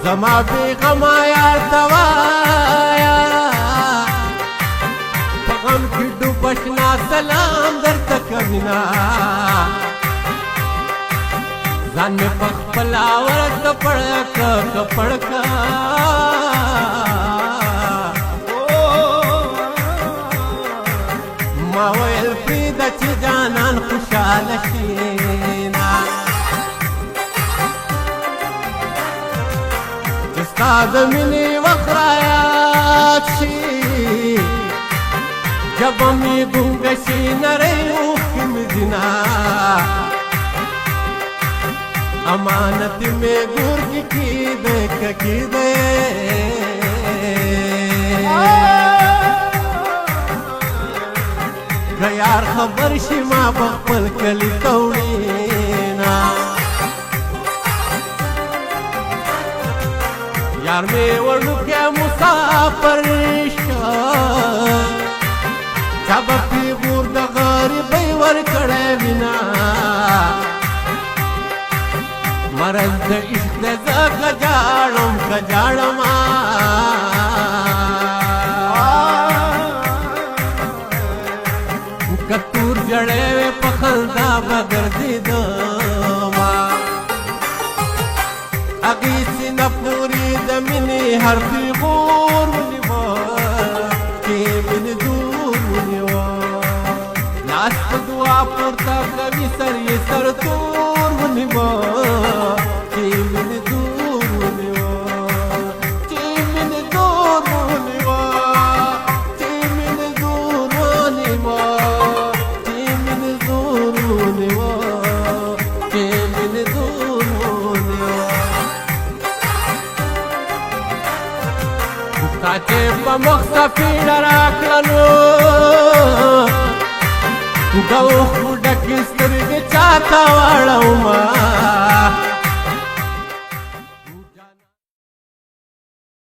زما بیغما یار توایا په غم کې ډوب اشنا سلام درته کوینا ځان مې په خپله ورته پړکه ما ویل پرېږده چې جانان خوشحاله شي چې ستا د مینې وخت رایاد شي جبه مې ګونګه شي نری اوښکې مې ځينه امانت میں گور کی دے یار خبر شي ما بخپل کلی توڑینا یار میں وڑو کیا مسافر شا جب پی گور دا غریبی ور کڑے بنا مرز د عشق د زه کجاړم که تور جړی وې په خندا به ګرځېدما هغې سینه پورې د مینې هر پیغور ونیوه چې مینې دور ونیوه لاس په دعا پورته کوي سر یې سرتور ونیوه چې په مخ سفیړه راکړلو د اوښکو ډکې سترګې چاته واړه